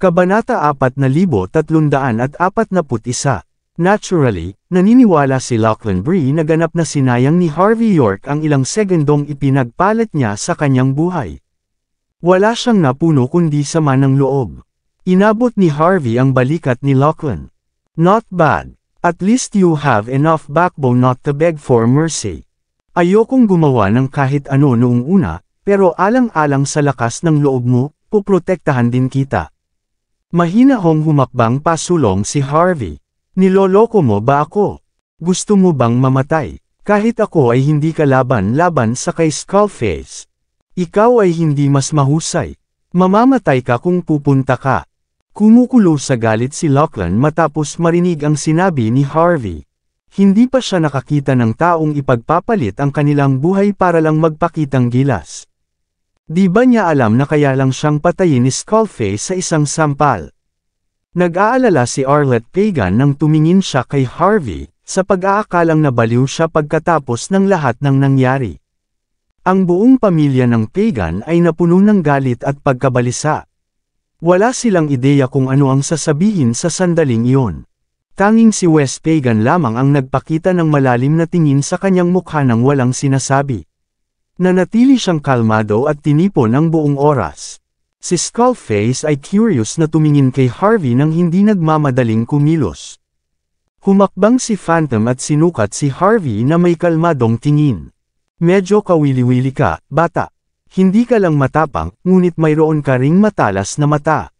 Kabanata 4341. Naturally, naniniwala si Lachlan Bree na ganap na sinayang ni Harvey York ang ilang segundong ipinagpalit niya sa kanyang buhay. Wala siyang napuno kundi sama ng loob. Inabot ni Harvey ang balikat ni Lachlan. Not bad. At least you have enough backbone not to beg for mercy. Ayokong gumawa ng kahit ano noong una, pero alang-alang sa lakas ng loob mo, puprotektahan din kita. Mahina hong humakbang pasulong si Harvey. Niloloko mo ba ako? Gusto mo bang mamatay? Kahit ako ay hindi kalaban-laban sa kay Skullface. Ikaw ay hindi mas mahusay. Mamamatay ka kung pupunta ka. Kumukulo sa galit si Lachlan matapos marinig ang sinabi ni Harvey. Hindi pa siya nakakita ng taong ipagpapalit ang kanilang buhay para lang magpakitang gilas. Di ba niya alam na kaya lang siyang patayin ni Skullface sa isang sampal? Nag-aalala si Arlette Pagan nang tumingin siya kay Harvey, sa pag-aakalang nabaliw siya pagkatapos ng lahat ng nangyari. Ang buong pamilya ng Pagan ay napuno ng galit at pagkabalisa. Wala silang ideya kung ano ang sasabihin sa sandaling iyon. Tanging si Wes Pagan lamang ang nagpakita ng malalim na tingin sa kanyang mukha nang walang sinasabi. Nanatili siyang kalmado at tinipon ang buong oras. Si Skullface ay curious na tumingin kay Harvey nang hindi nagmamadaling kumilos. Humakbang si Phantom at sinukat si Harvey na may kalmadong tingin. Medyo kawili-wili ka, bata. Hindi ka lang matapang, ngunit mayroon ka ring matalas na mata.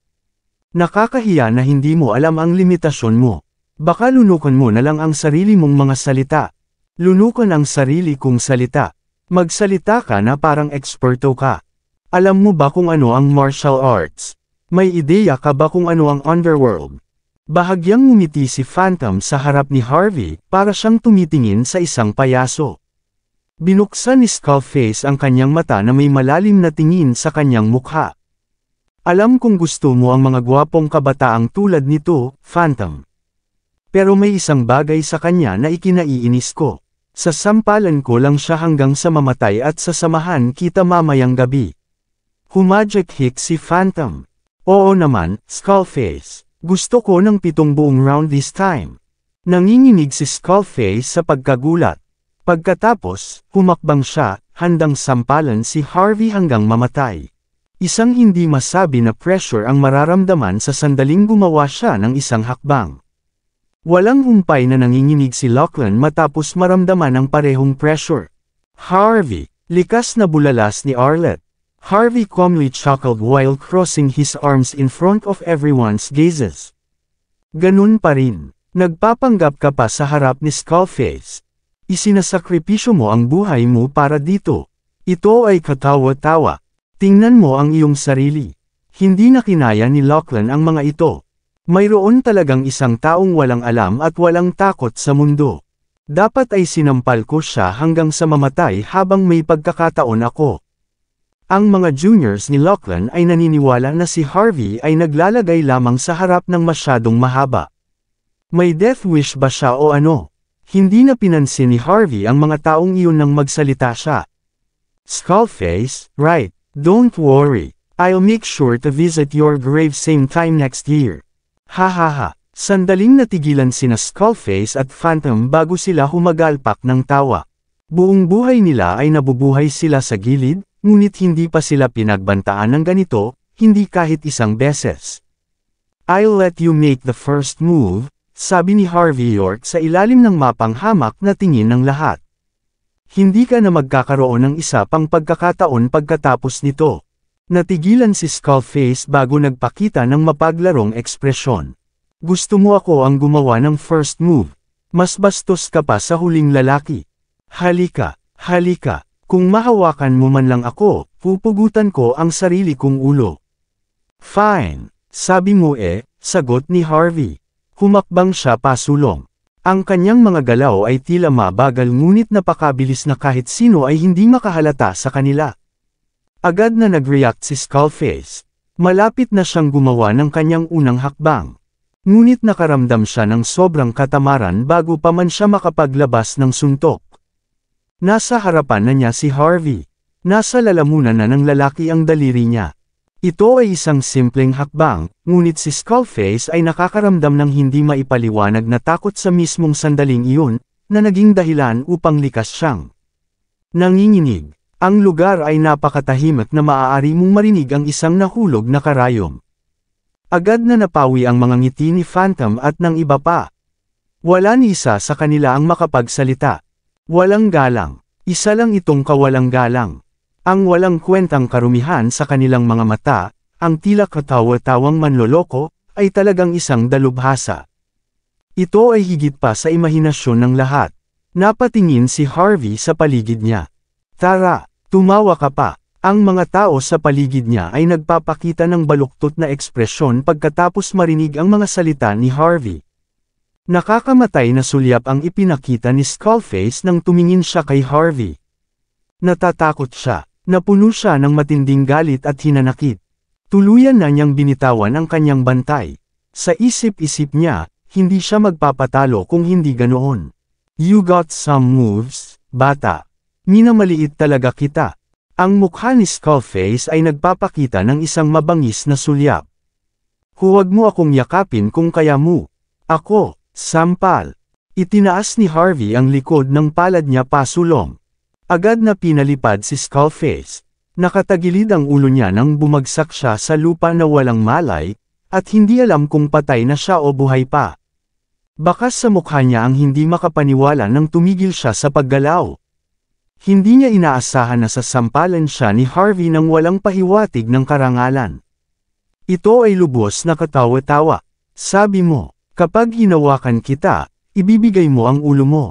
Nakakahiya na hindi mo alam ang limitasyon mo. Baka lunukan mo na lang ang sarili mong mga salita. Lunukan ang sarili kong salita. Magsalita ka na parang eksperto ka. Alam mo ba kung ano ang martial arts? May ideya ka ba kung ano ang underworld? Bahagyang ngumiti si Phantom sa harap ni Harvey, para siyang tumitingin sa isang payaso. Binuksan ni Skullface ang kanyang mata na may malalim na tingin sa kanyang mukha. Alam kong gusto mo ang mga gwapong kabataang tulad nito, Phantom. Pero may isang bagay sa kanya na ikinaiinis ko. Sa sampalan ko lang siya hanggang sa mamatay at sasamahan kita mamayang gabi. Humajik-hik si Phantom. Oo naman, Skullface. Gusto ko ng 7 buong round this time. Nanginginig si Skullface sa pagkagulat. Pagkatapos, humakbang siya, handang sampalan si Harvey hanggang mamatay. Isang hindi masabi na pressure ang mararamdaman sa sandaling gumawa siya ng isang hakbang. Walang humpay na nanginginig si Lachlan matapos maramdaman ang parehong pressure. Harvey, likas na bulalas ni Arlette. Harvey calmly chuckled while crossing his arms in front of everyone's gazes. Ganun pa rin. Nagpapanggap ka pa sa harap ni Skullface. Isinasakripisyo mo ang buhay mo para dito. Ito ay katawa-tawa. Tingnan mo ang iyong sarili. Hindi na kinaya ni Lachlan ang mga ito. Mayroon talagang isang taong walang alam at walang takot sa mundo. Dapat ay sinampal ko siya hanggang sa mamatay habang may pagkakataon ako. Ang mga juniors ni Lachlan ay naniniwala na si Harvey ay naglalagay lamang sa harap ng masyadong mahaba. May death wish ba siya o ano? Hindi na pinansin ni Harvey ang mga taong iyon nang magsalita siya. Skullface, right, don't worry. I'll make sure to visit your grave same time next year. Hahaha, sandaling natigilan sina Skullface at Phantom bago sila humagalpak ng tawa. Buong buhay nila ay nabubuhay sila sa gilid, ngunit hindi pa sila pinagbantaan ng ganito, hindi kahit isang beses. I'll let you make the first move, sabi ni Harvey York sa ilalim ng mapanghamak na tingin ng lahat. Hindi ka na magkakaroon ng isa pang pagkakataon pagkatapos nito. Natigilan si Skullface bago nagpakita ng mapaglarong ekspresyon. Gusto mo ako ang gumawa ng first move. Mas bastos ka pa sa huling lalaki. Halika, halika. Kung mahawakan mo man lang ako, pupugutan ko ang sarili kong ulo. Fine, sabi mo sagot ni Harvey. Humakbang siya pasulong. Ang kanyang mga galaw ay tila mabagal ngunit napakabilis na kahit sino ay hindi makahalata sa kanila. Agad na nag-react si Skullface. Malapit na siyang gumawa ng kanyang unang hakbang. Ngunit nakaramdam siya ng sobrang katamaran bago pa man siya makapaglabas ng suntok. Nasa harapan na niya si Harvey. Nasa lalamunan na ng lalaki ang daliri niya. Ito ay isang simpleng hakbang, ngunit si Skullface ay nakakaramdam ng hindi maipaliwanag na takot sa mismong sandaling iyon, na naging dahilan upang likas siyang nanginginig. Ang lugar ay napakatahimik na maaari mong marinig ang isang nahulog na karayom. Agad na napawi ang mga ngiti ni Phantom at ng iba pa. Wala ni isa sa kanila ang makapagsalita. Walang galang. Isa lang itong kawalang galang. Ang walang kwentang karumihan sa kanilang mga mata, ang tila katawa-tawang manloloko, ay talagang isang dalubhasa. Ito ay higit pa sa imahinasyon ng lahat. Napatingin si Harvey sa paligid niya. Tara, tumawa ka pa. Ang mga tao sa paligid niya ay nagpapakita ng baluktot na ekspresyon pagkatapos marinig ang mga salita ni Harvey. Nakakamatay na sulyap ang ipinakita ni Skullface nang tumingin siya kay Harvey. Natatakot siya. Napuno siya ng matinding galit at hinanakit. Tuluyan na niyang binitawan ang kanyang bantay. Sa isip-isip niya, hindi siya magpapatalo kung hindi ganoon. You got some moves, bata. Minamaliit talaga kita. Ang mukha ni Skullface ay nagpapakita ng isang mabangis na sulyap. Huwag mo akong yakapin kung kaya mo. Ako, sampal. Itinaas ni Harvey ang likod ng palad niya pasulong. Agad na pinalipad si Skullface. Nakatagilid ang ulo niya nang bumagsak siya sa lupa na walang malay, at hindi alam kung patay na siya o buhay pa. Bakas sa mukha niya ang hindi makapaniwala nang tumigil siya sa paggalaw. Hindi niya inaasahan na sasampalan siya ni Harvey nang walang pahiwatig ng karangalan. Ito ay lubos na katawa-tawa. Sabi mo, kapag hinawakan kita, ibibigay mo ang ulo mo.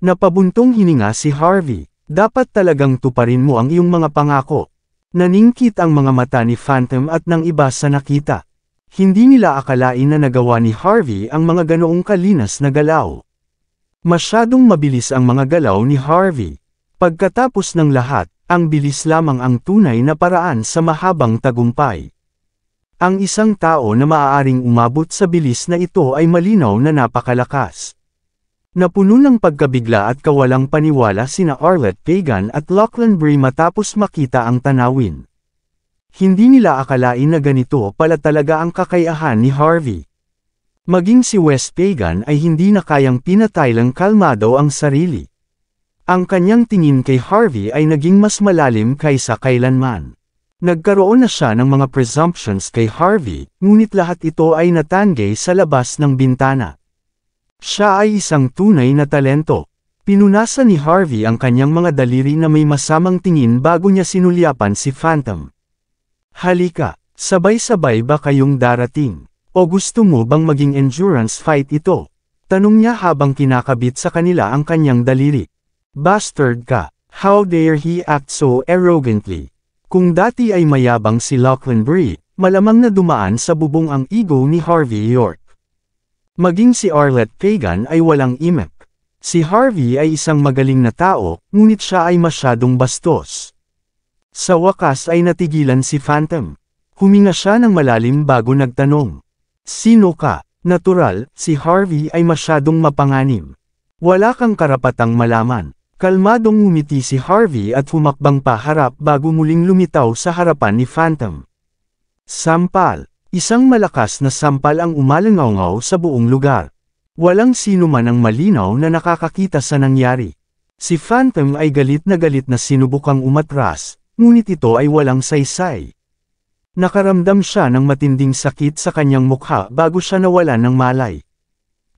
Napabuntong hininga si Harvey. Dapat talagang tuparin mo ang iyong mga pangako. Naningkit ang mga mata ni Phantom at ng iba sa nakita. Hindi nila akalain na nagawa ni Harvey ang mga ganoong kalinas na galaw. Masyadong mabilis ang mga galaw ni Harvey. Pagkatapos ng lahat, ang bilis lamang ang tunay na paraan sa mahabang tagumpay. Ang isang tao na maaaring umabot sa bilis na ito ay malinaw na napakalakas. Napuno ng pagkabigla at kawalang paniwala sina Arlette Pagan at Lachlan Bray matapos makita ang tanawin. Hindi nila akalain na ganito pala talaga ang kakayahan ni Harvey. Maging si Wes Pagan ay hindi na kayang pinataylang kalmado ang sarili. Ang kanyang tingin kay Harvey ay naging mas malalim kaysa kailanman. Nagkaroon na siya ng mga presumptions kay Harvey, ngunit lahat ito ay natanggay sa labas ng bintana. Siya ay isang tunay na talento. Pinunasan ni Harvey ang kanyang mga daliri na may masamang tingin bago niya sinulyapan si Phantom. Halika, sabay-sabay ba kayong darating? O gusto mo bang maging endurance fight ito? Tanong niya habang kinakabit sa kanila ang kanyang daliri. Bastard ka, how dare he act so arrogantly? Kung dati ay mayabang si Lachlan Bray, malamang na dumaan sa bubong ang ego ni Harvey York. Maging si Arlette Pagan ay walang imek. Si Harvey ay isang magaling na tao, ngunit siya ay masyadong bastos. Sa wakas ay natigilan si Phantom. Huminga siya ng malalim bago nagtanong. Sino ka? Natural, si Harvey ay masyadong mapanganib. Wala kang karapatang malaman. Kalmadong ngumiti si Harvey at humakbang pa harap bago muling lumitaw sa harapan ni Phantom. Sampal. Isang malakas na sampal ang umalangaw sa buong lugar. Walang sino man ang malinaw na nakakakita sa nangyari. Si Phantom ay galit na sinubukang umatras, ngunit ito ay walang saysay. Nakaramdam siya ng matinding sakit sa kanyang mukha bago siya nawalan ng malay.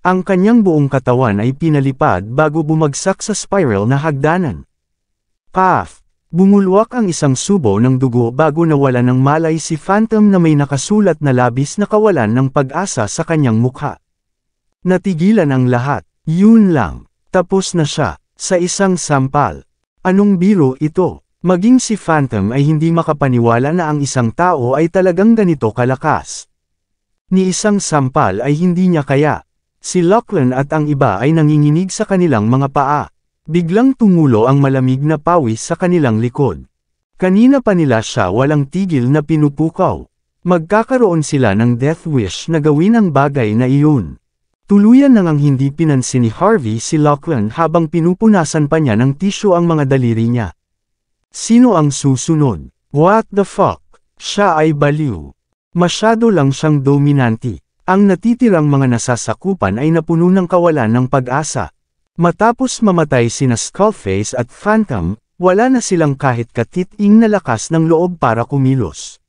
Ang kanyang buong katawan ay pinalipad bago bumagsak sa spiral na hagdanan. Paf! Bumulwak ang isang subo ng dugo bago nawala ng malay si Phantom na may nakasulat na labis na kawalan ng pag-asa sa kanyang mukha. Natigilan ang lahat. Yun lang. Tapos na siya. Sa isang sampal. Anong biro ito? Maging si Phantom ay hindi makapaniwala na ang isang tao ay talagang ganito kalakas. Ni isang sampal ay hindi niya kaya. Si Lachlan at ang iba ay nanginginig sa kanilang mga paa. Biglang tumulo ang malamig na pawis sa kanilang likod. Kanina pa nila siya walang tigil na pinupukaw. Magkakaroon sila ng death wish na gawin ang bagay na iyon. Tuluyan nang ang hindi pinansin ni Harvey si Lachlan habang pinupunasan pa niya ng tisyo ang mga daliri niya. Sino ang susunod? What the fuck? Siya ay baliw. Masyado lang siyang dominante. Ang natitirang mga nasasakupan ay napuno ng kawalan ng pag-asa. Matapos mamatay sina Skullface at Phantom, wala na silang kahit katiting na lakas ng loob para kumilos.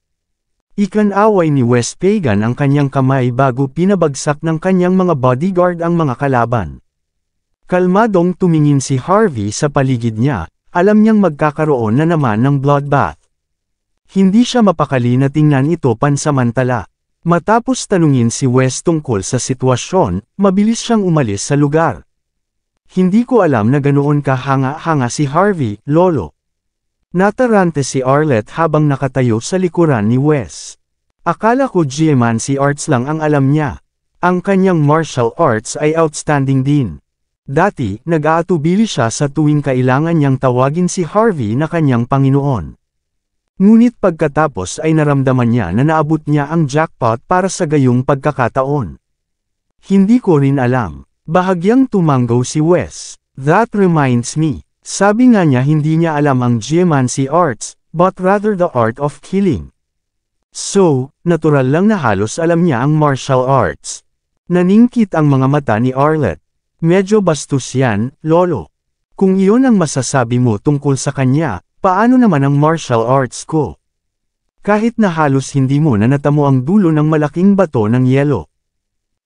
Ikinaway ni Wes Pagan ang kanyang kamay bago pinabagsak ng kanyang mga bodyguard ang mga kalaban. Kalmadong tumingin si Harvey sa paligid niya, alam niyang magkakaroon na naman ng bloodbath. Hindi siya mapakali na tingnan ito pansamantala. Matapos tanungin si Wes tungkol sa sitwasyon, mabilis siyang umalis sa lugar. Hindi ko alam na ganoon kahanga-hanga si Harvey, Lolo. Natarante si Arlette habang nakatayo sa likuran ni Wes. Akala ko geomancy arts lang ang alam niya. Ang kanyang martial arts ay outstanding din. Dati, nag-aatubili siya sa tuwing kailangan niyang tawagin si Harvey na kanyang Panginoon. Ngunit pagkatapos ay naramdaman niya na naabot niya ang jackpot para sa gayong pagkakataon. Hindi ko rin alam. Bahagyang tumanggaw si Wes. That reminds me. Sabi nga niya hindi niya alam ang geomancy arts, but rather the art of killing. So, natural lang na halos alam niya ang martial arts. Naningkit ang mga mata ni Arlette. Medyo bastos yan, Lolo. Kung iyon ang masasabi mo tungkol sa kanya, paano naman ang martial arts ko? Kahit na halos hindi mo na natamo ang dulo ng malaking bato ng yelo.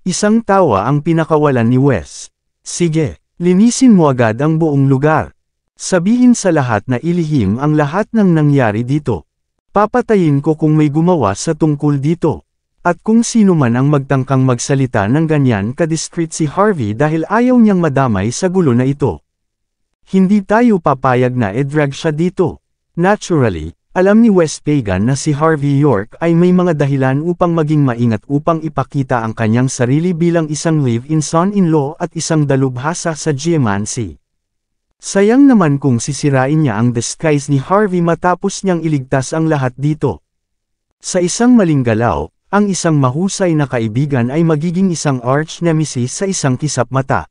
Isang tawa ang pinakawalan ni Wes. Sige, linisin mo agad ang buong lugar. Sabihin sa lahat na ilihim ang lahat ng nangyari dito. Papatayin ko kung may gumawa sa tungkol dito. At kung sino man ang magtangkang magsalita ng ganyan ka-discreet si Harvey dahil ayaw niyang madamay sa gulo na ito. Hindi tayo papayag na i-drag siya dito. Naturally, alam ni Wes Pagan na si Harvey York ay may mga dahilan upang maging maingat upang ipakita ang kanyang sarili bilang isang live-in son-in-law at isang dalubhasa sa geomancy. Sayang naman kung sisirain niya ang disguise ni Harvey matapos niyang iligtas ang lahat dito. Sa isang maling galaw, ang isang mahusay na kaibigan ay magiging isang arch-nemesis sa isang kisap mata.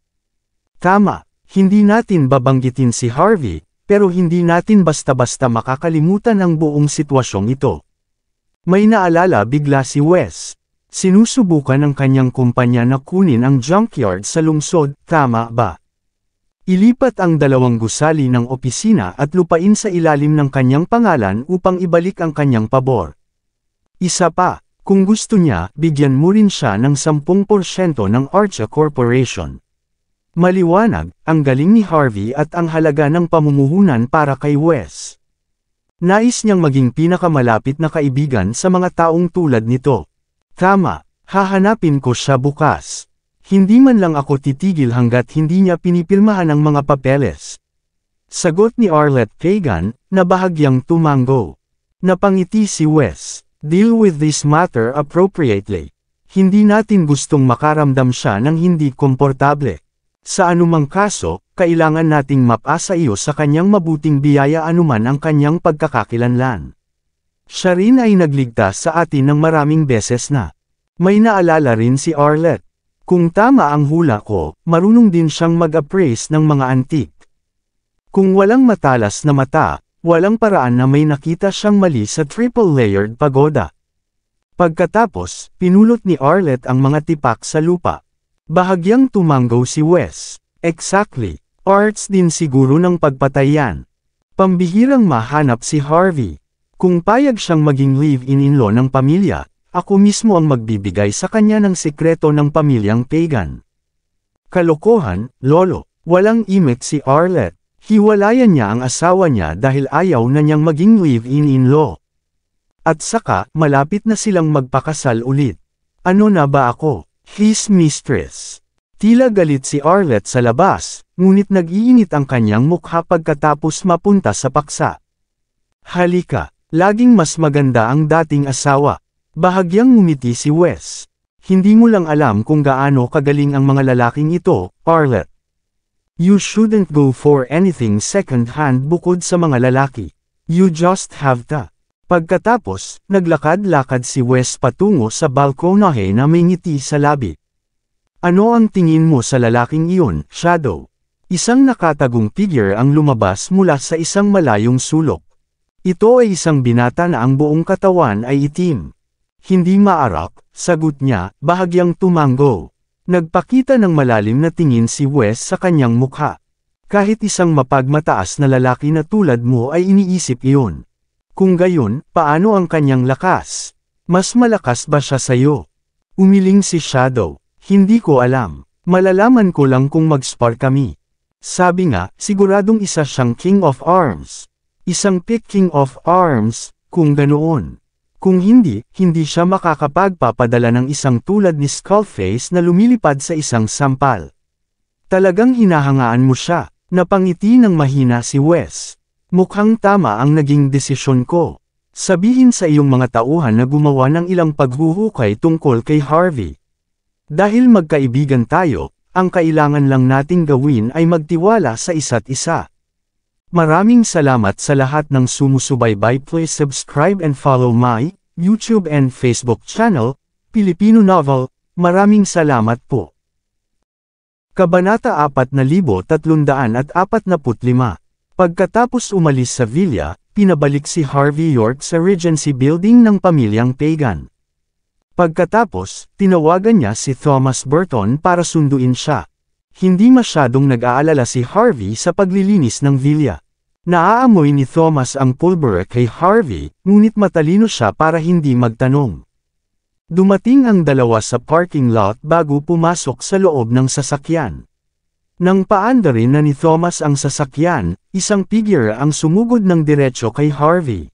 Tama, hindi natin babanggitin si Harvey, pero hindi natin basta-basta makakalimutan ang buong sitwasyong ito. May naalala bigla si Wes. Sinusubukan ng kanyang kumpanya na kunin ang junkyard sa lungsod, tama ba? Ilipat ang dalawang gusali ng opisina at lupain sa ilalim ng kanyang pangalan upang ibalik ang kanyang pabor. Isa pa, kung gusto niya, bigyan mo rin siya ng 10% ng Archa Corporation. Maliwanag, ang galing ni Harvey at ang halaga ng pamumuhunan para kay Wes. Nais niyang maging pinakamalapit na kaibigan sa mga taong tulad nito. Tama, hahanapin ko siya bukas. Hindi man lang ako titigil hanggat hindi niya pinipirmahan ang mga papeles. Sagot ni Arlette Pagan, na bahagyang tumanggo. Napangiti si Wes. Deal with this matter appropriately. Hindi natin gustong makaramdam siya ng hindi komportable. Sa anumang kaso, kailangan nating mapasa iyo sa kanyang mabuting biyaya anuman ang kanyang pagkakakilanlan. Siya rin ay nagligtas sa atin ng maraming beses na. May naalala rin si Arlette. Kung tama ang hula ko, marunong din siyang mag-appraise ng mga antique. Kung walang matalas na mata, walang paraan na may nakita siyang mali sa triple-layered pagoda. Pagkatapos, pinulot ni Arlette ang mga tipak sa lupa. Bahagyang tumanggaw si Wes. Exactly. Arts din siguro ng pagpatayan. Pambihirang mahanap si Harvey. Kung payag siyang maging live-in-in-law ng pamilya, ako mismo ang magbibigay sa kanya ng sekreto ng pamilyang Pagan. Kalokohan, Lolo. Walang imik si Arlette. Hiwalayan niya ang asawa niya dahil ayaw na niyang maging live-in-in-law. At saka, malapit na silang magpakasal ulit. Ano na ba ako? His mistress. Tila galit si Arlette sa labas, ngunit nag-iinit ang kanyang mukha pagkatapos mapunta sa paksa. Halika, laging mas maganda ang dating asawa. Bahagyang ngumiti si Wes. Hindi mo lang alam kung gaano kagaling ang mga lalaking ito, Arlette. You shouldn't go for anything second-hand bukod sa mga lalaki. You just have to. Pagkatapos, naglakad-lakad si Wes patungo sa balkonahe na may ngiti sa labi. Ano ang tingin mo sa lalaking iyon, Shadow? Isang nakatagong figure ang lumabas mula sa isang malayong sulok. Ito ay isang binata na ang buong katawan ay itim. Hindi maarak, sagot niya, bahagyang tumango. Nagpakita ng malalim na tingin si Wes sa kanyang mukha. Kahit isang mapagmataas na lalaki na tulad mo ay iniisip iyon. Kung gayon, paano ang kanyang lakas? Mas malakas ba siya sa'yo? Umiling si Shadow. Hindi ko alam. Malalaman ko lang kung mag-spar kami. Sabi nga, siguradong isa siyang King of Arms. Isang pick King of Arms, kung ganoon. Kung hindi, hindi siya makakapagpapadala ng isang tulad ni Skullface na lumilipad sa isang sampal. Talagang hinahangaan mo siya. Napangiti ng mahina si Wes. Mukhang tama ang naging desisyon ko. Sabihin sa iyong mga tauhan na gumawa ng ilang paghuhukay tungkol kay Harvey. Dahil magkaibigan tayo, ang kailangan lang nating gawin ay magtiwala sa isa't isa. Maraming salamat sa lahat ng sumusubaybay. Please subscribe and follow my YouTube and Facebook channel, Pilipino Novel. Maraming salamat po. Kabanata 4345. Pagkatapos umalis sa villa, pinabalik si Harvey York sa Regency Building ng pamilyang Pagan. Pagkatapos, tinawagan niya si Thomas Burton para sunduin siya. Hindi masyadong nag-aalala si Harvey sa paglilinis ng villa. Naaamoy ni Thomas ang pulbura kay Harvey, ngunit matalino siya para hindi magtanong. Dumating ang dalawa sa parking lot bago pumasok sa loob ng sasakyan. Nang paandarin na ni Thomas ang sasakyan, isang figure ang sumugod ng diretso kay Harvey.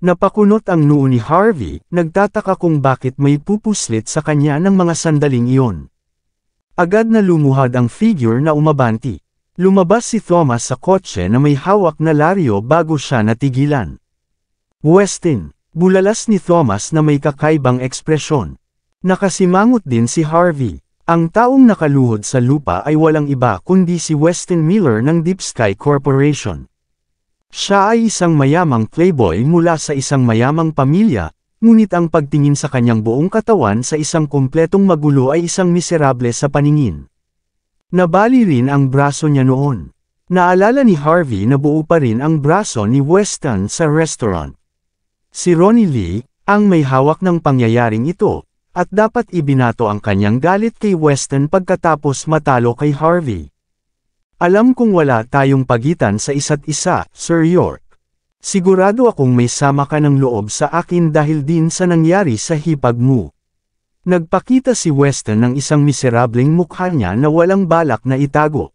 Napakunot ang noo ni Harvey, nagtataka kung bakit may pupuslit sa kanya ng mga sandaling iyon. Agad na lumuhad ang figure na umabanti. Lumabas si Thomas sa kotse na may hawak na laryo bago siya natigilan. Westin, bulalas ni Thomas na may kakaibang ekspresyon. Nakasimangot din si Harvey. Ang taong nakaluhod sa lupa ay walang iba kundi si Westin Miller ng Deep Sky Corporation. Siya ay isang mayamang playboy mula sa isang mayamang pamilya, ngunit ang pagtingin sa kanyang buong katawan sa isang kumpletong magulo ay isang miserable sa paningin. Nabali rin ang braso niya noon. Naalala ni Harvey na buo pa rin ang braso ni Weston sa restaurant. Si Ronnie Lee, ang may hawak ng pangyayaring ito, at dapat ibinato ang kanyang galit kay Weston pagkatapos matalo kay Harvey. Alam kong wala tayong pagitan sa isa't isa, Sir York. Sigurado akong may sama ka ng loob sa akin dahil din sa nangyari sa hipag mo. Nagpakita si Weston ng isang miserableng mukha niya na walang balak na itago.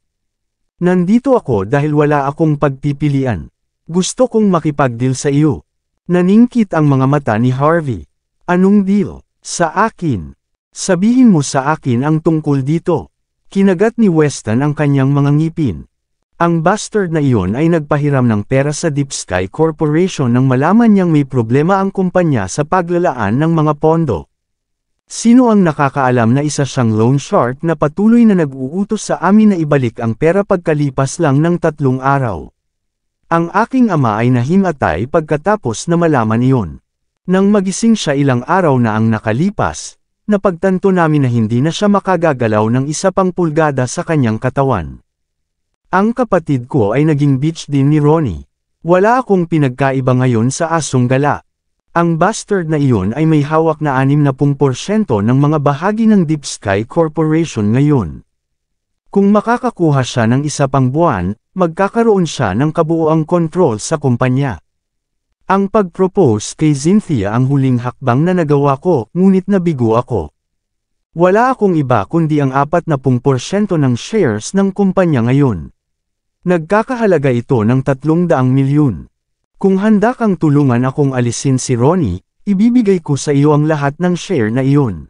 Nandito ako dahil wala akong pagpipilian. Gusto kong makipag-deal sa iyo. Naningkit ang mga mata ni Harvey. Anong deal? Sa akin. Sabihin mo sa akin ang tungkol dito. Kinagat ni Weston ang kanyang mga ngipin. Ang bastard na iyon ay nagpahiram ng pera sa Deep Sky Corporation nang malaman niyang may problema ang kumpanya sa paglalaan ng mga pondo. Sino ang nakakaalam na isa siyang loan shark na patuloy na nag-uutos sa amin na ibalik ang pera pagkalipas lang ng 3 araw? Ang aking ama ay nahimatay pagkatapos na malaman iyon. Nang magising siya ilang araw na ang nakalipas, napagtanto namin na hindi na siya makagagalaw ng 1 pulgada sa kanyang katawan. Ang kapatid ko ay naging bitch din ni Ronnie. Wala akong pinagkaiba ngayon sa asong gala. Ang bastard na iyon ay may hawak na 60% ng mga bahagi ng Deep Sky Corporation ngayon. Kung makakakuha siya ng 1 pang buwan, magkakaroon siya ng kabuuang kontrol sa kumpanya. Ang pag-propose kay Cynthia ang huling hakbang na nagawa ko, ngunit nabigo ako. Wala akong iba kundi ang 40% ng shares ng kumpanya ngayon. Nagkakahalaga ito ng 300 milyon. Kung handa kang tulungan akong alisin si Ronnie, ibibigay ko sa iyo ang lahat ng share na iyon.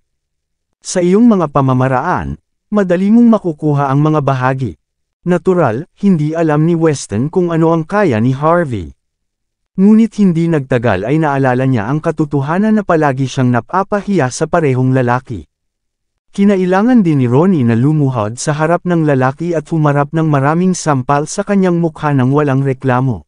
Sa iyong mga pamamaraan, madali mong makukuha ang mga bahagi. Natural, hindi alam ni Weston kung ano ang kaya ni Harvey. Ngunit hindi nagtagal ay naalala niya ang katotohanan na palagi siyang napapahiya sa parehong lalaki. Kinailangan din ni Ronnie na lumuhod sa harap ng lalaki at humarap ng maraming sampal sa kanyang mukha nang walang reklamo.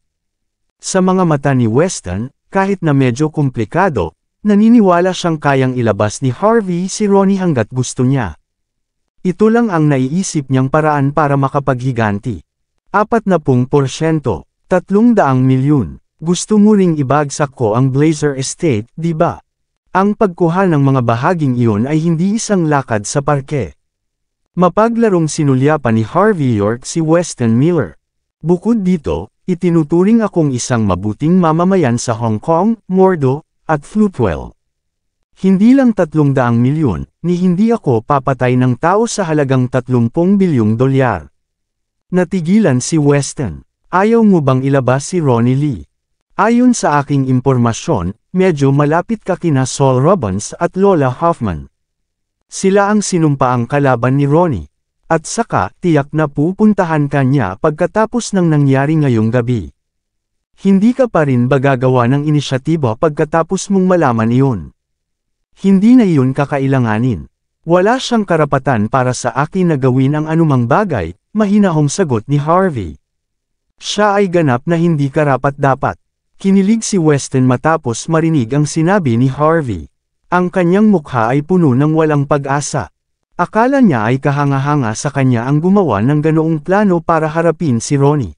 Sa mga mata ni Weston, kahit na medyo komplikado, naniniwala siyang kayang ilabas ni Harvey si Ronnie hanggat gusto niya. Ito lang ang naiisip niyang paraan para makapaghiganti. 40%, 300 milyon. Gusto mo ring ibagsak ko ang Blazer Estate, di ba? Ang pagkuha ng mga bahaging iyon ay hindi isang lakad sa parke. Mapaglarong sinulyapan ni Harvey York si Weston Miller. Bukod dito, itinuturing akong isang mabuting mamamayan sa Hong Kong, Mordo, at Floatwell. Hindi lang 300 milyon, ni hindi ako papatay ng tao sa halagang 30 bilyong dolyar. Natigilan si Weston. Ayaw mo bang ilabas si Ronnie Lee? Ayon sa aking impormasyon, medyo malapit ka kina Saul Robbins at Lola Hoffman. Sila ang sinumpaang kalaban ni Ronnie. At saka, tiyak na pupuntahan ka niya pagkatapos ng nangyari ngayong gabi. Hindi ka pa rin ba gagawa ng inisyatiba pagkatapos mong malaman iyon? Hindi na iyon kakailanganin. Wala siyang karapatan para sa akin na gawin ang anumang bagay, mahinahong sagot ni Harvey. Siya ay ganap na hindi karapat-dapat. Kinilig si Weston matapos marinig ang sinabi ni Harvey. Ang kanyang mukha ay puno ng walang pag-asa. Akala niya ay kahanga-hanga sa kanya ang gumawa ng ganoong plano para harapin si Ronnie.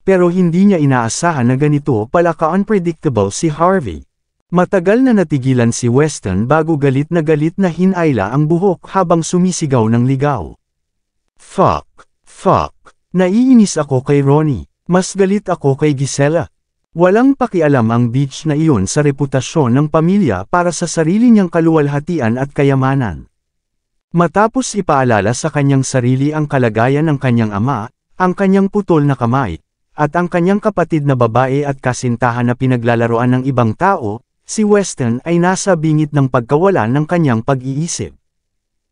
Pero hindi niya inaasahan na ganito pala ka-unpredictable si Harvey. Matagal na natigilan si Weston bago galit na hinayla ang buhok habang sumisigaw ng ligaw. Fuck. Naiinis ako kay Ronnie. Mas galit ako kay Gisela. Walang pakialam ang beach na iyon sa reputasyon ng pamilya para sa sarili niyang kaluwalhatian at kayamanan. Matapos ipaalala sa kanyang sarili ang kalagayan ng kanyang ama, ang kanyang putol na kamay, at ang kanyang kapatid na babae at kasintahan na pinaglalaroan ng ibang tao, si Weston ay nasa bingit ng pagkawala ng kanyang pag-iisip.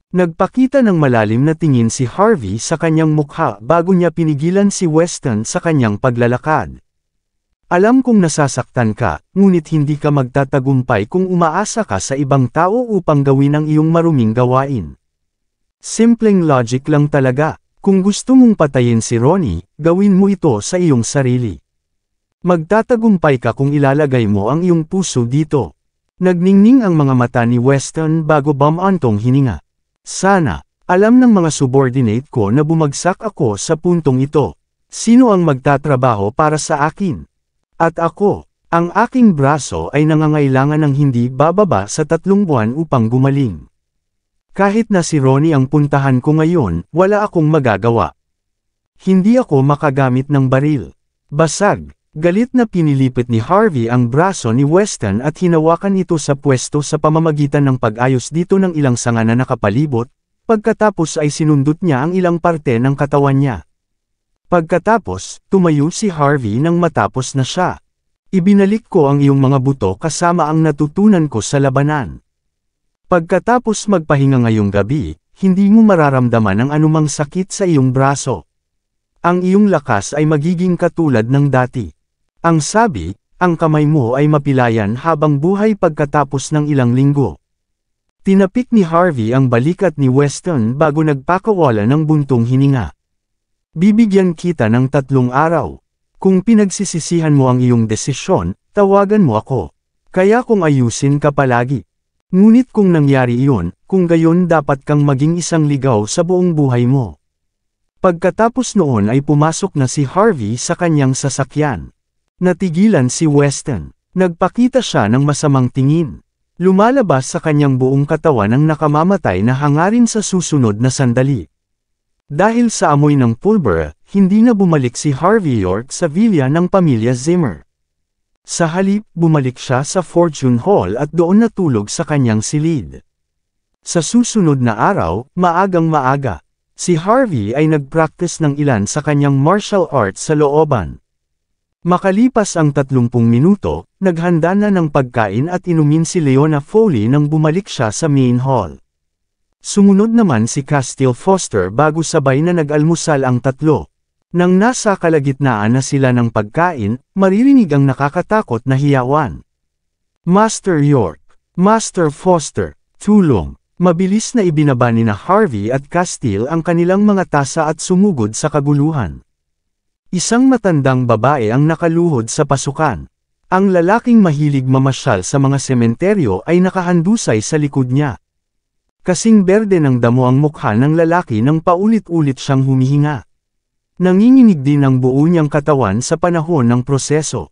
Nagpakita ng malalim na tingin si Harvey sa kanyang mukha bago niya pinigilan si Weston sa kanyang paglalakad. Alam kong nasasaktan ka, ngunit hindi ka magtatagumpay kung umaasa ka sa ibang tao upang gawin ang iyong maruming gawain. Simpleng logic lang talaga. Kung gusto mong patayin si Ronnie, gawin mo ito sa iyong sarili. Magtatagumpay ka kung ilalagay mo ang iyong puso dito. Nagningning ang mga mata ni Weston bago bumantong hininga. Sana, alam ng mga subordinate ko na bumagsak ako sa puntong ito. Sino ang magtatrabaho para sa akin? At ako, ang aking braso ay nangangailangan ng hindi bababa sa 3 buwan upang gumaling. Kahit na si Ronnie ang puntahan ko ngayon, wala akong magagawa. Hindi ako makagamit ng baril. Basag, galit na pinilipit ni Harvey ang braso ni Weston at hinawakan ito sa pwesto sa pamamagitan ng pag-ayos dito ng ilang sanga na nakapalibot, pagkatapos ay sinundot niya ang ilang parte ng katawan niya. Pagkatapos, tumayo si Harvey nang matapos na siya. Ibinalik ko ang iyong mga buto kasama ang natutunan ko sa labanan. Pagkatapos magpahinga ngayong gabi, hindi mo mararamdaman ang anumang sakit sa iyong braso. Ang iyong lakas ay magiging katulad ng dati. Ang sabi, ang kamay mo ay mapilayan habang buhay pagkatapos ng ilang linggo. Tinapik ni Harvey ang balikat ni Weston bago nagpakawala ng buntong hininga. Bibigyan kita ng 3 araw. Kung pinagsisisihan mo ang iyong desisyon, tawagan mo ako. Kaya kung ayusin ka palagi. Ngunit kung nangyari iyon, kung gayon dapat kang maging isang ligaw sa buong buhay mo. Pagkatapos noon ay pumasok na si Harvey sa kanyang sasakyan. Natigilan si Weston. Nagpakita siya ng masamang tingin. Lumalabas sa kanyang buong katawan ang nakamamatay na hangarin sa susunod na sandali. Dahil sa amoy ng pulbura, hindi na bumalik si Harvey York sa villa ng pamilya Zimmer. Sa halip, bumalik siya sa Fortune Hall at doon natulog sa kanyang silid. Sa susunod na araw, maagang maaga, si Harvey ay nagpractice ng ilan sa kanyang martial arts sa looban. Makalipas ang 30 minuto, naghanda na ng pagkain at inumin si Leona Foley nang bumalik siya sa main hall. Sumunod naman si Castile Foster bago sabay na nag-almusal ang 3. Nang nasa kalagitnaan na sila ng pagkain, maririnig ang nakakatakot na hiyawan. Master York, Master Foster, tulong. Mabilis na ibinaba ni na Harvey at Castile ang kanilang mga tasa at sumugod sa kaguluhan. Isang matandang babae ang nakaluhod sa pasukan. Ang lalaking mahilig mamasyal sa mga sementeryo ay nakahandusay sa likod niya. Kasing berde ng damo ang mukha ng lalaki nang paulit-ulit siyang humihinga. Nanginginig din ang buo niyang katawan sa panahon ng proseso.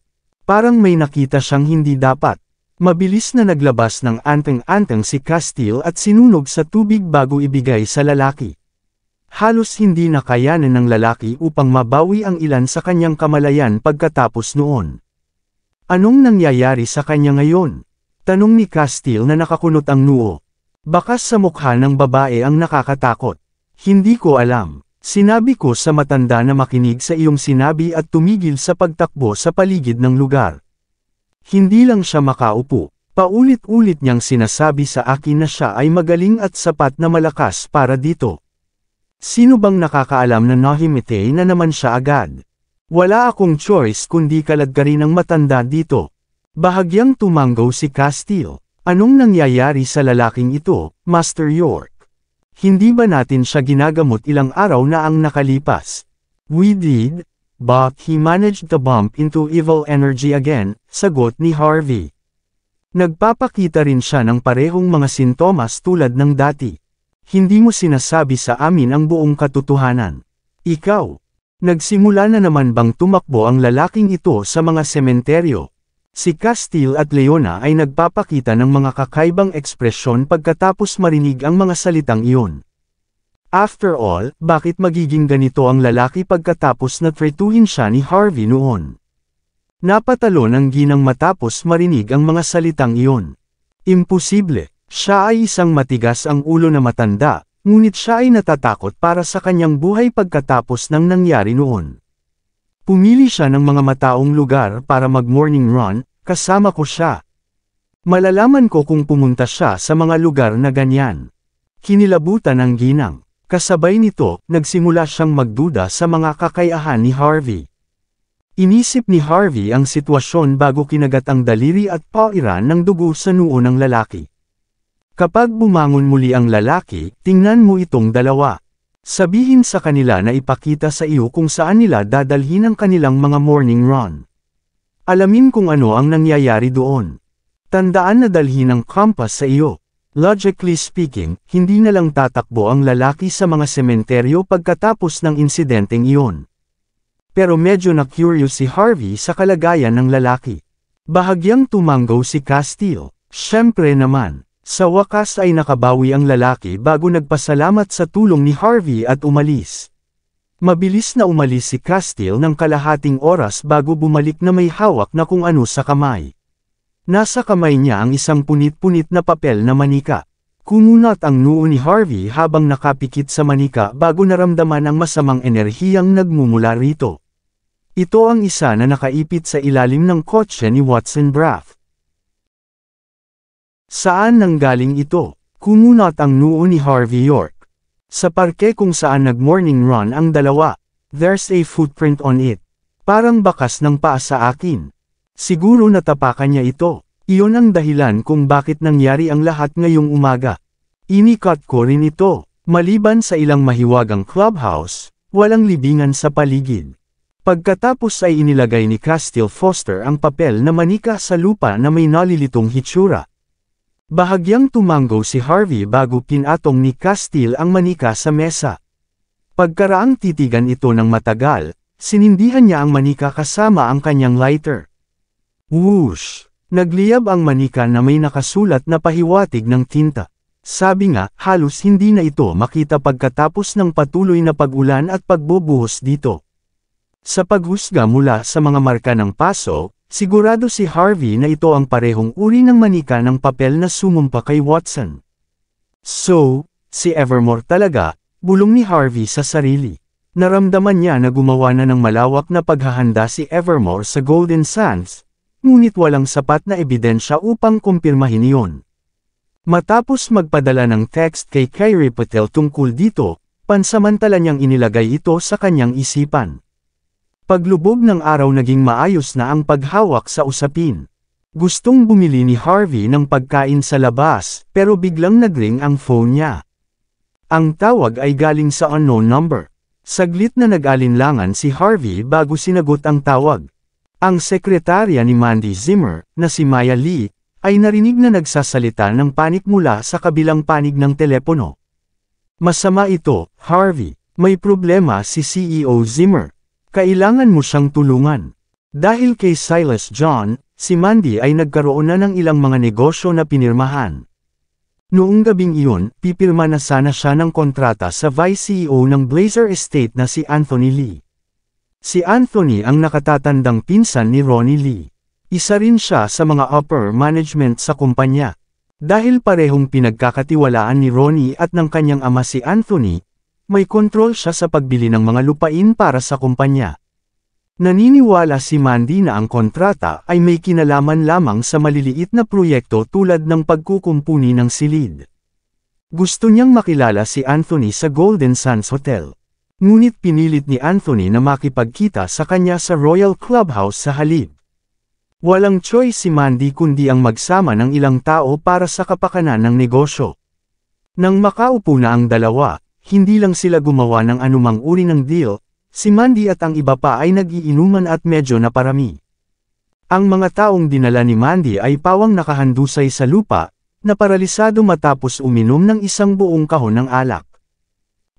Parang may nakita siyang hindi dapat. Mabilis na naglabas ng anteng-anteng si Castile at sinunog sa tubig bago ibigay sa lalaki. Halos hindi na kayanan ng lalaki upang mabawi ang ilan sa kanyang kamalayan pagkatapos noon. Anong nangyayari sa kanya ngayon? Tanong ni Castile na nakakunot ang noo. Bakas sa mukha ng babae ang nakakatakot. Hindi ko alam. Sinabi ko sa matanda na makinig sa iyong sinabi at tumigil sa pagtakbo sa paligid ng lugar. Hindi lang siya makaupo. Paulit-ulit niyang sinasabi sa akin na siya ay magaling at sapat na malakas para dito. Sino bang nakakaalam na nahimitay na naman siya agad? Wala akong choice kundi kaladkarin ang matanda dito. Bahagyang tumanggaw si Castile. Anong nangyayari sa lalaking ito, Master York? Hindi ba natin siya ginagamot ilang araw na ang nakalipas? We did, but he managed to bump into evil energy again, sagot ni Harvey. Nagpapakita rin siya ng parehong mga sintomas tulad ng dati. Hindi mo sinasabi sa amin ang buong katotohanan. Ikaw, nagsimula na naman bang tumakbo ang lalaking ito sa mga sementeryo? Si Castile at Leona ay nagpapakita ng mga kakaibang ekspresyon pagkatapos marinig ang mga salitang iyon. After all, bakit magiging ganito ang lalaki pagkatapos na tretuhin siya ni Harvey noon? Napatalon ang ginang matapos marinig ang mga salitang iyon. Imposible, siya ay isang matigas ang ulo na matanda, ngunit siya ay natatakot para sa kanyang buhay pagkatapos ng nangyari noon. Pumili siya ng mga mataong lugar para mag-morning run, kasama ko siya. Malalaman ko kung pumunta siya sa mga lugar na ganyan. Kinilabutan ang ginang. Kasabay nito, nagsimula siyang magduda sa mga kakayahan ni Harvey. Inisip ni Harvey ang sitwasyon bago kinagat ang daliri at pauiran ng dugo sa noo ng lalaki. Kapag bumangon muli ang lalaki, tingnan mo itong dalawa. Sabihin sa kanila na ipakita sa iyo kung saan nila dadalhin ang kanilang mga morning run. Alamin kung ano ang nangyayari doon. Tandaan na dalhin ang compass sa iyo. Logically speaking, hindi na lang tatakbo ang lalaki sa mga sementeryo pagkatapos ng insidenteng iyon. Pero medyo na-curious si Harvey sa kalagayan ng lalaki. Bahagyang tumanggaw si Castile. Siyempre naman. Sa wakas ay nakabawi ang lalaki bago nagpasalamat sa tulong ni Harvey at umalis. Mabilis na umalis si Castile ng kalahating oras bago bumalik na may hawak na kung ano sa kamay. Nasa kamay niya ang isang punit-punit na papel na manika. Kumunat ang noo ni Harvey habang nakapikit sa manika bago naramdaman ang masamang enerhiyang nagmumula rito. Ito ang isa na nakaipit sa ilalim ng kotse ni Watson Braff. Saan nanggaling ito? Kumunat ang noo ni Harvey York. Sa parke kung saan nag-morning run ang dalawa. There's a footprint on it. Parang bakas ng paa sa akin. Siguro natapakan niya ito. Iyon ang dahilan kung bakit nangyari ang lahat ngayong umaga. Inikat ko rin ito. Maliban sa ilang mahiwagang clubhouse, walang libingan sa paligid. Pagkatapos ay inilagay ni Castile Foster ang papel na manika sa lupa na may nalilitong hitsura. Bahagyang tumanggaw si Harvey bago pinatong ni Castile ang manika sa mesa. Pagkaraang titigan ito ng matagal, sinindihan niya ang manika kasama ang kanyang lighter. Whoosh! Nagliyab ang manika na may nakasulat na pahiwatig ng tinta. Sabi nga, halos hindi na ito makita pagkatapos ng patuloy na pag-ulan at pagbubuhos dito. Sa paghusga mula sa mga marka ng paso, sigurado si Harvey na ito ang parehong uri ng manika ng papel na sumumpa kay Watson. So, si Evermore talaga, bulong ni Harvey sa sarili. Naramdaman niya na gumawa na ng malawak na paghahanda si Evermore sa Golden Sands, ngunit walang sapat na ebidensya upang kumpirmahin iyon. Matapos magpadala ng text kay Kyrie Patel tungkol dito, pansamantala niyang inilagay ito sa kanyang isipan. Paglubog ng araw naging maayos na ang paghawak sa usapin. Gustong bumili ni Harvey ng pagkain sa labas, pero biglang nagring ang phone niya. Ang tawag ay galing sa unknown number. Saglit na nag-alinlangan si Harvey bago sinagot ang tawag. Ang sekretarya ni Mandy Zimmer, na si Maya Lee, ay narinig na nagsasalita ng panik mula sa kabilang panig ng telepono. Masama ito, Harvey. May problema si CEO Zimmer. Kailangan mo siyang tulungan. Dahil kay Silas John, si Mandy ay nagkaroon na ng ilang mga negosyo na pinirmahan. Noong gabing iyon, pipirma na sana siya ng kontrata sa Vice CEO ng Blazer Estate na si Anthony Lee. Si Anthony ang nakatatandang pinsan ni Ronnie Lee. Isa rin siya sa mga upper management sa kumpanya. Dahil parehong pinagkakatiwalaan ni Ronnie at ng kanyang ama si Anthony, may kontrol siya sa pagbili ng mga lupain para sa kumpanya. Naniniwala si Mandy na ang kontrata ay may kinalaman lamang sa maliliit na proyekto tulad ng pagkukumpuni ng silid. Gusto niyang makilala si Anthony sa Golden Sands Hotel. Ngunit pinilit ni Anthony na makipagkita sa kanya sa Royal Clubhouse sa halip. Walang choice si Mandy kundi ang magsama ng ilang tao para sa kapakanan ng negosyo. Nang makaupo na ang dalawa, hindi lang sila gumawa ng anumang uri ng deal, si Mandy at ang iba pa ay nag-iinuman at medyo naparami. Ang mga taong dinala ni Mandy ay pawang nakahandusay sa lupa, na paralisado matapos uminom ng isang buong kahon ng alak.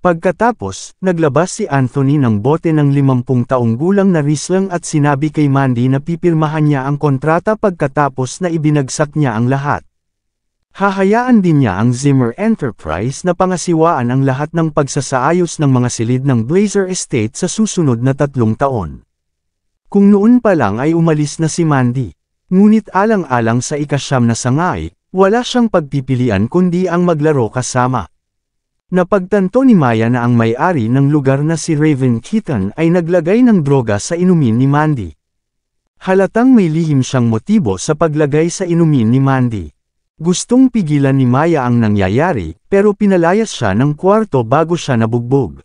Pagkatapos, naglabas si Anthony ng bote ng 50 taong gulang na Riesling at sinabi kay Mandy na pipirmahan niya ang kontrata pagkatapos na ibinagsak niya ang lahat. Hahayaan din niya ang Zimmer Enterprise na pangasiwaan ang lahat ng pagsasaayos ng mga silid ng Blazer Estate sa susunod na 3 taon. Kung noon pa lang ay umalis na si Mandy, ngunit alang-alang sa ika-9 na sangay, wala siyang pagpipilian kundi ang maglaro kasama. Napagtanto ni Maya na ang may-ari ng lugar na si Raven Keaton ay naglagay ng droga sa inumin ni Mandy. Halatang may lihim siyang motibo sa paglagay sa inumin ni Mandy. Gustong pigilan ni Maya ang nangyayari, pero pinalayas siya ng kwarto bago siya nabugbog.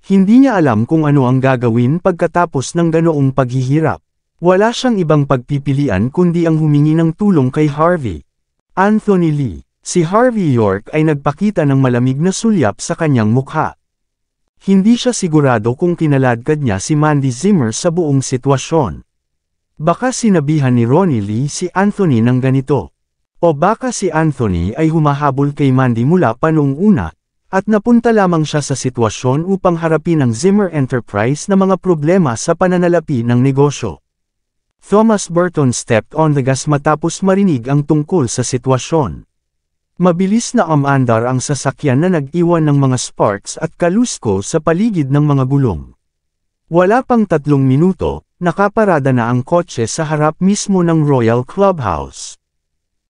Hindi niya alam kung ano ang gagawin pagkatapos ng ganoong paghihirap. Wala siyang ibang pagpipilian kundi ang humingi ng tulong kay Harvey. Anthony Lee. Si Harvey York ay nagpakita ng malamig na sulyap sa kanyang mukha. Hindi siya sigurado kung kinaladkad niya si Mandy Zimmer sa buong sitwasyon. Baka sinabihan ni Ronnie Lee si Anthony ng ganito. O baka si Anthony ay humahabol kay Mandy mula pa noong una, at napunta lamang siya sa sitwasyon upang harapin ang Zimmer Enterprise na mga problema sa pananalapi ng negosyo. Thomas Burton stepped on the gas matapos marinig ang tungkol sa sitwasyon. Mabilis na umandar ang sasakyan na nag-iwan ng mga sparks at kalusko sa paligid ng mga gulong. Wala pang 3 minuto, nakaparada na ang kotse sa harap mismo ng Royal Clubhouse.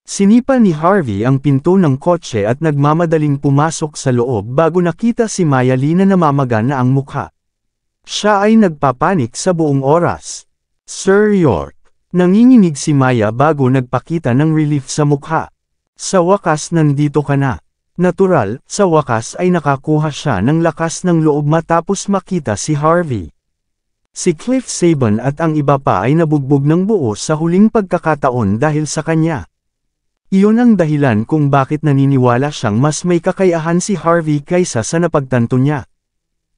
Sinipa ni Harvey ang pinto ng kotse at nagmamadaling pumasok sa loob bago nakita si Maya Lee na namamaga na ang mukha. Siya ay nagpapanik sa buong oras. Sir York. Nanginginig si Maya bago nagpakita ng relief sa mukha. Sa wakas nandito ka na. Natural, sa wakas ay nakakuha siya ng lakas ng loob matapos makita si Harvey. Si Cliff Saban at ang iba pa ay nabugbog ng buo sa huling pagkakataon dahil sa kanya. Iyon ang dahilan kung bakit naniniwala siyang mas may kakayahan si Harvey kaysa sa napagtanto niya.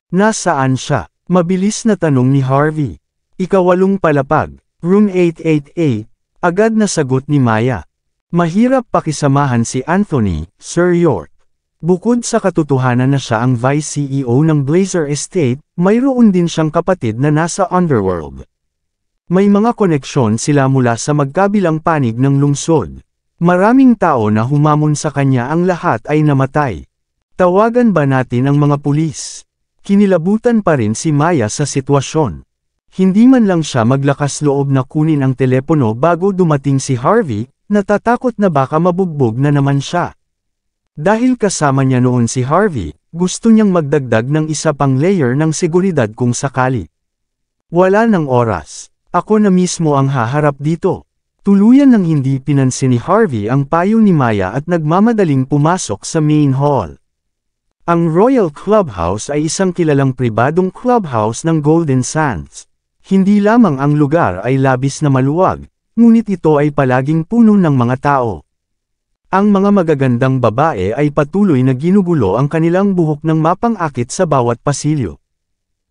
Nasaan siya? Mabilis na tanong ni Harvey. Ika-8 palapag, room 888, agad na sagot ni Maya. Mahirap pakisamahan si Anthony, Sir York. Bukod sa katotohanan na siya ang Vice CEO ng Blazer Estate, mayroon din siyang kapatid na nasa underworld. May mga koneksyon sila mula sa magkabilang panig ng lungsod. Maraming tao na humamon sa kanya ang lahat ay namatay. Tawagan ba natin ang mga pulis? Kinilabutan pa rin si Maya sa sitwasyon. Hindi man lang siya maglakas loob na kunin ang telepono bago dumating si Harvey, natatakot na baka mabugbog na naman siya. Dahil kasama niya noon si Harvey, gusto niyang magdagdag ng isa pang layer ng seguridad kung sakali. Wala ng oras. Ako na mismo ang haharap dito. Tuluyan ng hindi pinansin ni Harvey ang payo ni Maya at nagmamadaling pumasok sa main hall. Ang Royal Clubhouse ay isang kilalang pribadong clubhouse ng Golden Sands. Hindi lamang ang lugar ay labis na maluwag, ngunit ito ay palaging puno ng mga tao. Ang mga magagandang babae ay patuloy na ginugulo ang kanilang buhok ng mapang-akit sa bawat pasilyo.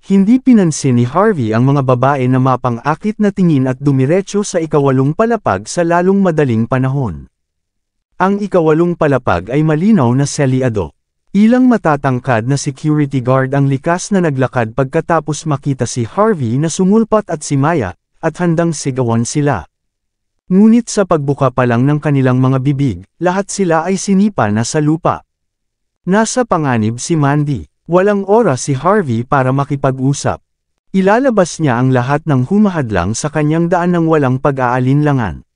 Hindi pinansin ni Harvey ang mga babae na mapang-akit na tingin at dumiretso sa ika-8 palapag sa lalong madaling panahon. Ang ika-8 palapag ay malinaw na selyado. Ilang matatangkad na security guard ang likas na naglakad pagkatapos makita si Harvey na sumulpat at si Maya, at handang sigawan sila. Ngunit sa pagbuka pa lang ng kanilang mga bibig, lahat sila ay sinipa na sa lupa. Nasa panganib si Mandy. Walang oras si Harvey para makipag-usap. Ilalabas niya ang lahat ng humahadlang sa kanyang daan ng walang pag-aalinlangan.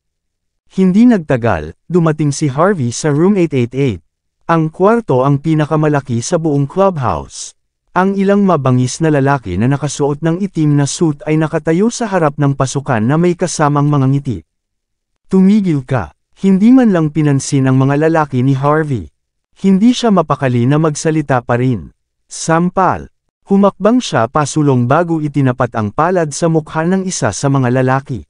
Hindi nagtagal, dumating si Harvey sa room 888. Ang kwarto ang pinakamalaki sa buong clubhouse. Ang ilang mabangis na lalaki na nakasuot ng itim na suit ay nakatayo sa harap ng pasukan na may kasamang mga ngiti. Tumigil ka. Hindi man lang pinansin ang mga lalaki ni Harvey. Hindi siya mapakali na magsalita pa rin. Sampal. Humakbang siya pasulong bago itinapat ang palad sa mukha ng isa sa mga lalaki.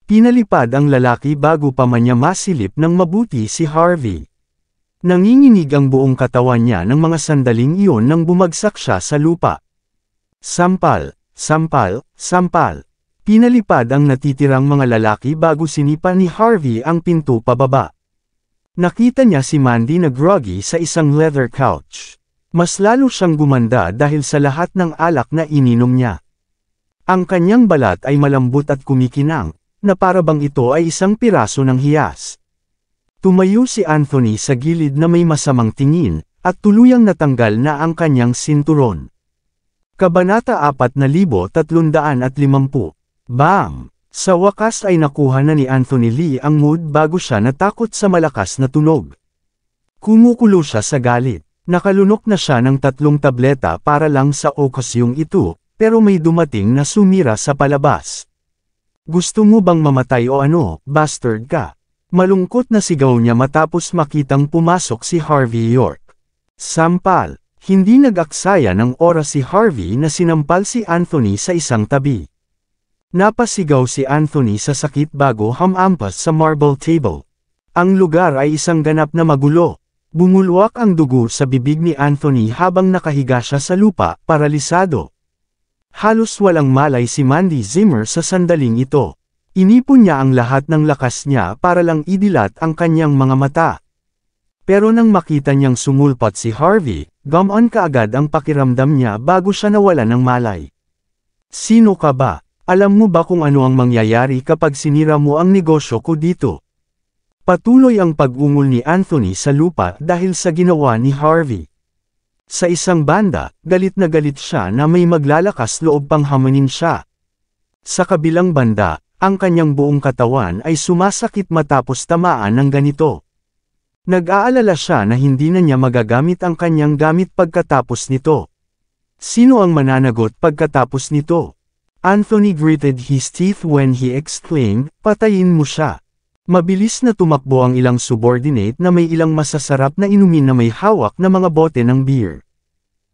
Pinalipad ang lalaki bago pa man niya masilip ng mabuti si Harvey. Nanginginig ang buong katawan niya ng mga sandaling iyon nang bumagsak siya sa lupa. Sampal, sampal, sampal. Pinalipad ang natitirang mga lalaki bago sinipa ni Harvey ang pinto pababa. Nakita niya si Mandy na groggy sa isang leather couch. Mas lalo siyang gumanda dahil sa lahat ng alak na ininom niya. Ang kanyang balat ay malambot at kumikinang, na parabang ito ay isang piraso ng hiyas. Tumayo si Anthony sa gilid na may masamang tingin, at tuluyang natanggal na ang kanyang sinturon. Kabanata 4350. Bam! Sa wakas ay nakuha na ni Anthony Lee ang mood bago siya natakot sa malakas na tunog. Kumukulo siya sa galit. Nakalunok na siya ng 3 tableta para lang sa okasyong ito, pero may dumating na sumira sa palabas. Gusto mo bang mamatay o ano, bastard ka? Malungkot na sigaw niya matapos makitang pumasok si Harvey York. Sampal. Hindi nag-aksaya ng oras si Harvey na sinampal si Anthony sa isang tabi. Napasigaw si Anthony sa sakit bago hamampas sa marble table. Ang lugar ay isang ganap na magulo. Bumulwak ang dugo sa bibig ni Anthony habang nakahiga siya sa lupa, paralisado. Halos walang malay si Mandy Zimmer sa sandaling ito. Inipon niya ang lahat ng lakas niya para lang idilat ang kanyang mga mata. Pero nang makita niyang sumulpat si Harvey, gumaan kaagad ang pakiramdam niya bago siya nawalan ng malay. Sino ka ba? Alam mo ba kung ano ang mangyayari kapag sinira mo ang negosyo ko dito? Patuloy ang pag-ungol ni Anthony sa lupa dahil sa ginawa ni Harvey. Sa isang banda, galit na galit siya na may maglalakas loob pang hamanin siya. Sa kabilang banda, ang kanyang buong katawan ay sumasakit matapos tamaan ng ganito. Nag-aalala siya na hindi na niya magagamit ang kanyang gamit pagkatapos nito. Sino ang mananagot pagkatapos nito? Anthony gritted his teeth when he exclaimed, "Patayin mo siya." Mabilis na tumakbo ang ilang subordinate na may ilang masasarap na inumin na may hawak na mga bote ng beer.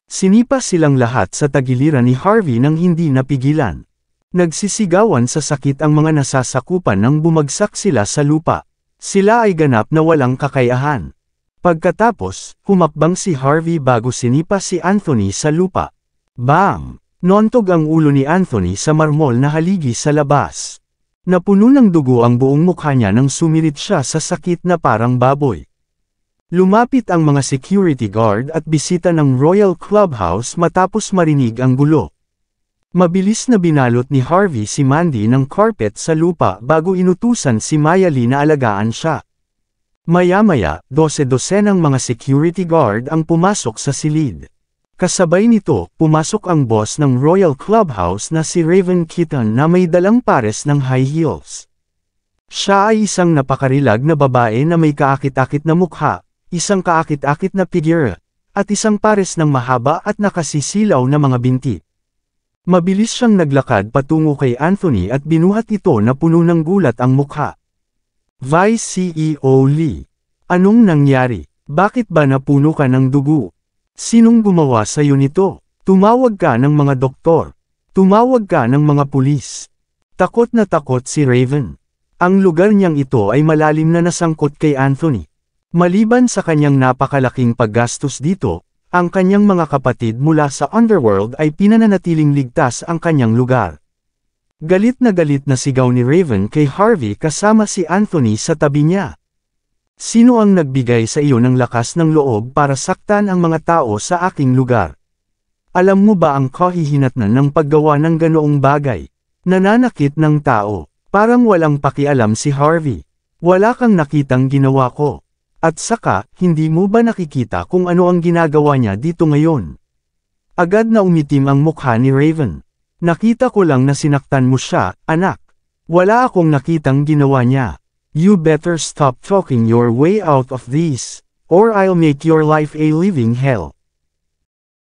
Sinipa silang lahat sa tagiliran ni Harvey nang hindi napigilan. Nagsisigawan sa sakit ang mga nasasakupan nang bumagsak sila sa lupa. Sila ay ganap na walang kakayahan. Pagkatapos, humakbang si Harvey bago sinipa si Anthony sa lupa. Bam! Nontog ang ulo ni Anthony sa marmol na haligi sa labas. Napuno ng dugo ang buong mukha niya nang sumirit siya sa sakit na parang baboy. Lumapit ang mga security guard at bisita ng Royal Clubhouse matapos marinig ang gulo. Mabilis na binalot ni Harvey si Mandy ng carpet sa lupa bago inutusan si Maya Lee na alagaan siya. Maya-maya, 12-dosenang mga security guard ang pumasok sa silid. Kasabay nito, pumasok ang boss ng Royal Clubhouse na si Raven Keaton na may dalang pares ng high heels. Siya ay isang napakarilag na babae na may kaakit-akit na mukha, isang kaakit-akit na figura, at isang pares ng mahaba at nakasisilaw na mga binti. Mabilis siyang naglakad patungo kay Anthony at binuhat ito na puno ng gulat ang mukha. Vice CEO Lee. Anong nangyari? Bakit ba napuno ka ng dugo? Sinong gumawa sa iyo nito? Tumawag ka ng mga doktor. Tumawag ka ng mga pulis. Takot na takot si Raven. Ang lugar niyang ito ay malalim na nasangkot kay Anthony. Maliban sa kanyang napakalaking paggastos dito, ang kanyang mga kapatid mula sa underworld ay pinananatiling ligtas ang kanyang lugar. Galit na sigaw ni Raven kay Harvey kasama si Anthony sa tabi niya. Sino ang nagbigay sa iyo ng lakas ng loob para saktan ang mga tao sa aking lugar? Alam mo ba ang kahihinatnan ng paggawa ng ganoong bagay? Nananakit ng tao. Parang walang pakialam si Harvey. Wala kang nakitang ginawa ko. At saka, hindi mo ba nakikita kung ano ang ginagawa niya dito ngayon? Agad na umitim ang mukha ni Raven. Nakita ko lang na sinaktan mo siya, anak. Wala akong nakitang ginawa niya. You better stop talking your way out of this, or I'll make your life a living hell.